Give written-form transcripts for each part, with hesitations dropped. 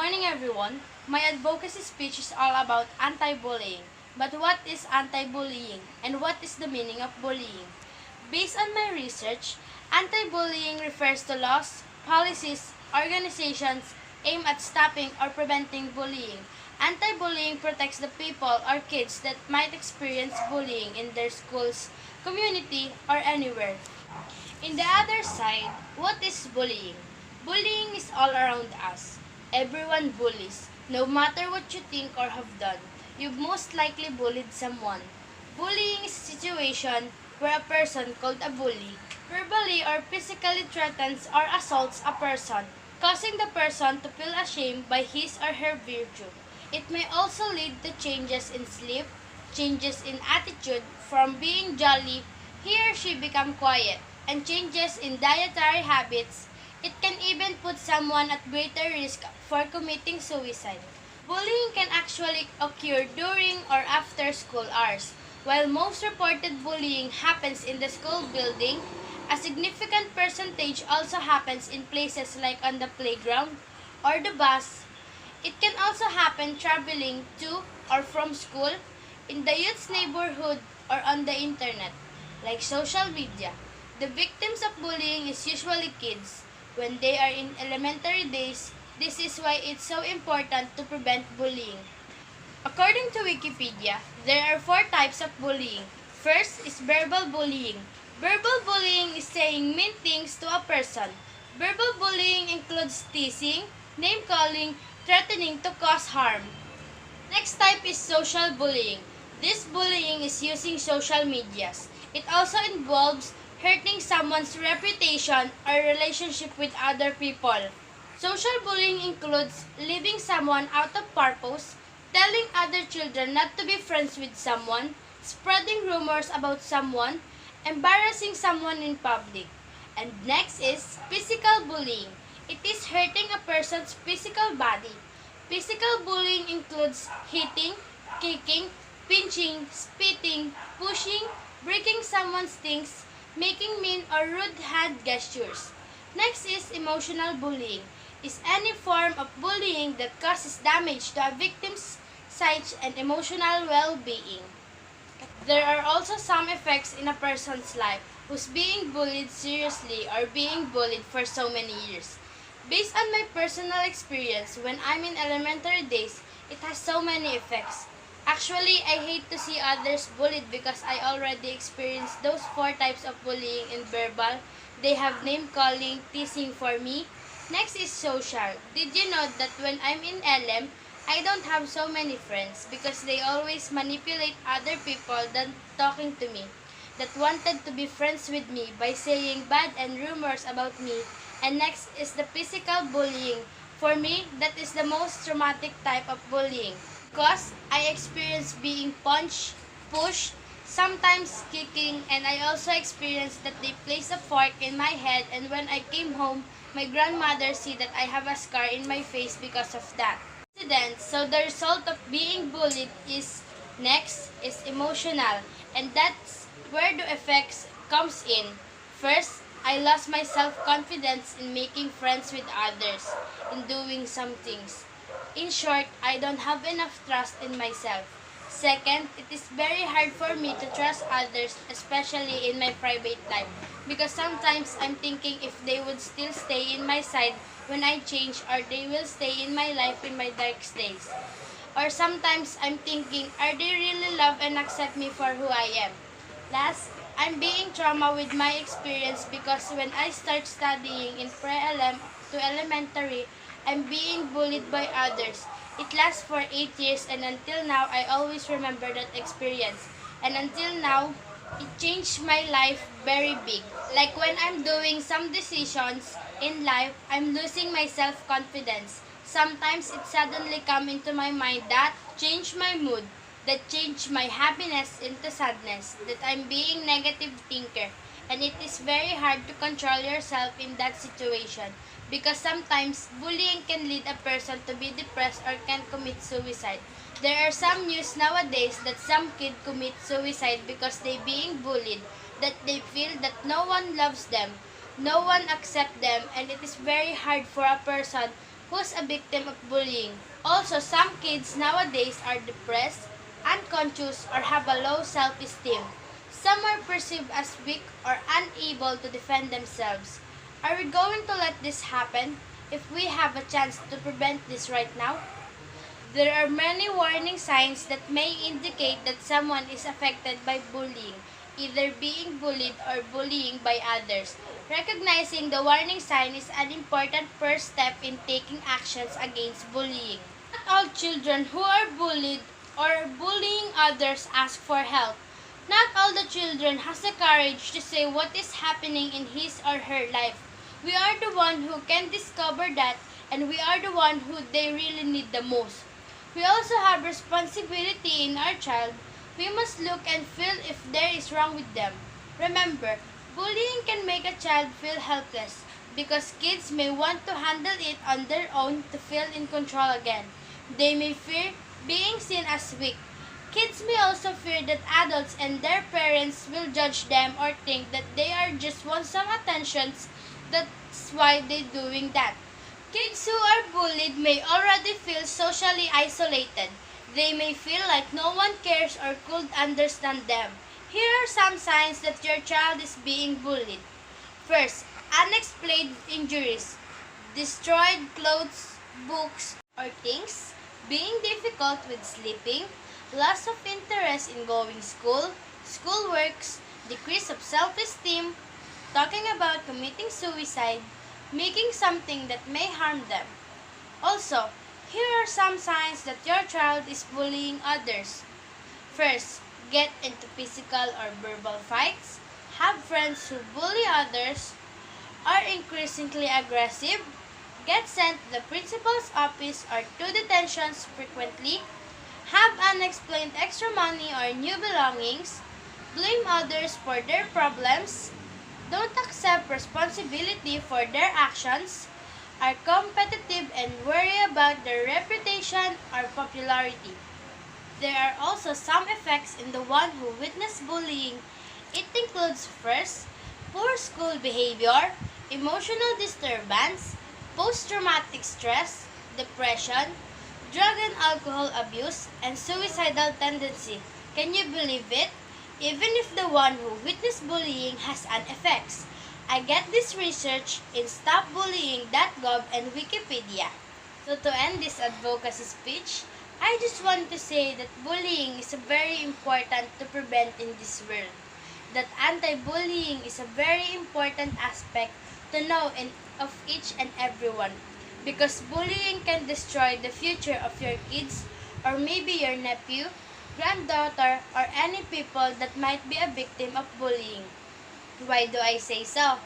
morning, everyone. My advocacy speech is all about anti-bullying. But what is anti-bullying and what is the meaning of bullying? Based on my research, anti-bullying refers to laws, policies, organizations aimed at stopping or preventing bullying. Anti-bullying protects the people or kids that might experience bullying in their schools, community, or anywhere. In the other side, what is bullying? Bullying is all around us. Everyone bullies. No matter what you think or have done, you've most likely bullied someone. Bullying is a situation where a person called a bully verbally or physically threatens or assaults a person, causing the person to feel ashamed by his or her virtue. It may also lead to changes in sleep, changes in attitude from being jolly, he or she become quiet, and changes in dietary habits. It can even put someone at greater risk for committing suicide. Bullying can actually occur during or after school hours. While most reported bullying happens in the school building, a significant percentage also happens in places like on the playground or the bus. It can also happen traveling to or from school, in the youth's neighborhood, or on the internet, like social media. The victims of bullying is usually kids. When they are in elementary days, this is why it's so important to prevent bullying. According to Wikipedia, there are four types of bullying. First is verbal bullying. Verbal bullying is saying mean things to a person. Verbal bullying includes teasing, name-calling, threatening to cause harm. Next type is social bullying. This bullying is using social medias. It also involves hurting someone's reputation or relationship with other people. Social bullying includes leaving someone out of purpose, telling other children not to be friends with someone, spreading rumors about someone, embarrassing someone in public. And next is physical bullying. It is hurting a person's physical body. Physical bullying includes hitting, kicking, pinching, spitting, pushing, breaking someone's things, making mean or rude hand gestures. Next is emotional bullying. Is any form of bullying that causes damage to a victim's psyche and emotional well-being. There are also some effects in a person's life who's being bullied seriously or being bullied for so many years. Based on my personal experience, when I'm in elementary days, it has so many effects. Actually, I hate to see others bullied because I already experienced those four types of bullying in verbal. They have name-calling, teasing for me. Next is social. Did you know that when I'm in LM, I don't have so many friends because they always manipulate other people than talking to me, that wanted to be friends with me by saying bad and rumors about me. And next is the physical bullying. For me, that is the most traumatic type of bullying because I experienced being punched, pushed, sometimes kicking, and I also experienced that they placed a fork in my head, and when I came home, my grandmother see that I have a scar in my face because of that incident. So the result of being bullied is next is emotional, and that's where the effects comes in. First, I lost my self-confidence in making friends with others, in doing some things. In short, I don't have enough trust in myself. Second, it is very hard for me to trust others, especially in my private life, because sometimes I'm thinking if they would still stay in my side when I change, or they will stay in my life in my darkest days. Or sometimes I'm thinking, are they really love and accept me for who I am? Last, I'm being trauma with my experience because when I start studying in pre-LM to elementary, I'm being bullied by others. It lasts for 8 years, and until now, I always remember that experience. And until now, it changed my life very big. Like when I'm doing some decisions in life, I'm losing my self-confidence. Sometimes it suddenly come into my mind that changed my mood, that changed my happiness into sadness, that I'm being negative thinker. And it is very hard to control yourself in that situation because sometimes bullying can lead a person to be depressed or can commit suicide. There are some news nowadays that some kid commit suicide because they being bullied, that they feel that no one loves them, no one accept them, and it is very hard for a person who's a victim of bullying. Also, some kids nowadays are depressed, unconscious, or have a low self-esteem. Some are perceived as weak or unable to defend themselves. Are we going to let this happen if we have a chance to prevent this right now? There are many warning signs that may indicate that someone is affected by bullying, either being bullied or bullying by others. Recognizing the warning sign is an important first step in taking actions against bullying. Not all children who are bullied or bullying others ask for help. Not all the children has the courage to say what is happening in his or her life. We are the one who can discover that, and we are the one who they really need the most. We also have responsibility in our child. We must look and feel if there is wrong with them. Remember, bullying can make a child feel helpless because kids may want to handle it on their own to feel in control again. They may fear being seen as weak. Kids may also fear that adults and their parents will judge them or think that they are just want some attentions. That's why they're doing that. Kids who are bullied may already feel socially isolated. They may feel like no one cares or could understand them. Here are some signs that your child is being bullied. First, unexplained injuries, destroyed clothes, books, or things, being difficult with sleeping, loss of interest in going schoolworks, decrease of self-esteem, talking about committing suicide, making something that may harm them. Also, here are some signs that your child is bullying others. First, get into physical or verbal fights, have friends who bully others, are increasingly aggressive, get sent to the principal's office or to detentions frequently, have unexplained extra money or new belongings, blame others for their problems, don't accept responsibility for their actions, are competitive and worry about their reputation or popularity. There are also some effects in the one who witnessed bullying. It includes first, poor school behavior, emotional disturbance, post-traumatic stress, depression, drug and alcohol abuse, and suicidal tendency. Can you believe it? Even if the one who witnessed bullying has an effects. I get this research in stopbullying.gov and Wikipedia. So to end this advocacy speech, I just want to say that bullying is very important to prevent in this world. That anti-bullying is a very important aspect to know of each and everyone. Because bullying can destroy the future of your kids or maybe your nephew, granddaughter, or any people that might be a victim of bullying. Why do I say so?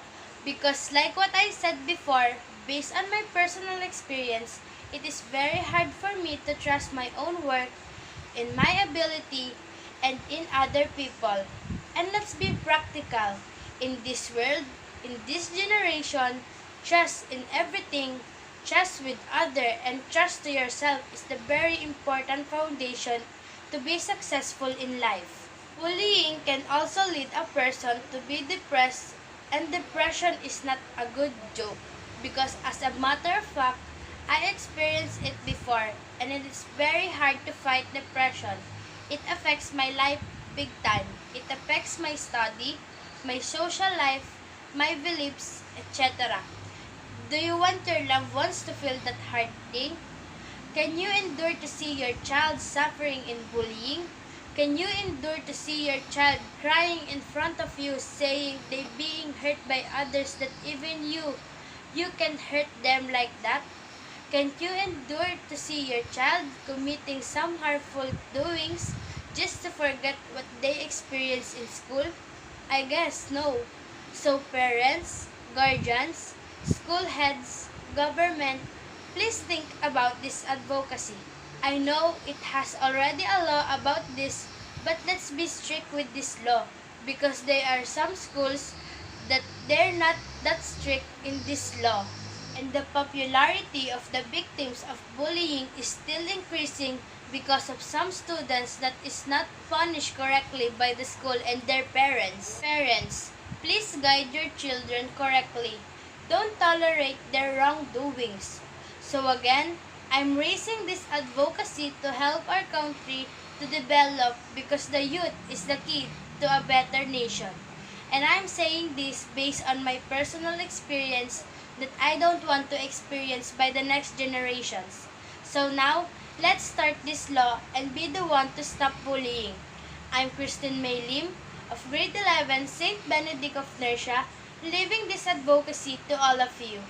Because like what I said before, based on my personal experience, it is very hard for me to trust my own work, in my ability, and in other people. And let's be practical. In this world, in this generation, trust in everything, trust with other, and trust to yourself is the very important foundation to be successful in life. Bullying can also lead a person to be depressed, and depression is not a good joke because as a matter of fact, I experienced it before and it is very hard to fight depression. It affects my life big time. It affects my study, my social life, my beliefs, etc. Do you want your loved ones to feel that hard thing? Can you endure to see your child suffering in bullying? Can you endure to see your child crying in front of you saying they being hurt by others that even you can hurt them like that? Can you endure to see your child committing some harmful doings just to forget what they experienced in school? I guess no. So parents, guardians, school heads, government, please think about this advocacy. I know it has already a law about this, but let's be strict with this law because there are some schools that they're not that strict in this law. And the popularity of the victims of bullying is still increasing because of some students that is not punished correctly by the school and their parents. Parents, please guide your children correctly. Don't tolerate their wrongdoings. So again, I'm raising this advocacy to help our country to develop because the youth is the key to a better nation. And I'm saying this based on my personal experience that I don't want to experience by the next generations. So now, let's start this law and be the one to stop bullying. I'm Christine May Lim of grade 11 St. Benedict of Nercia, leaving this advocacy to all of you.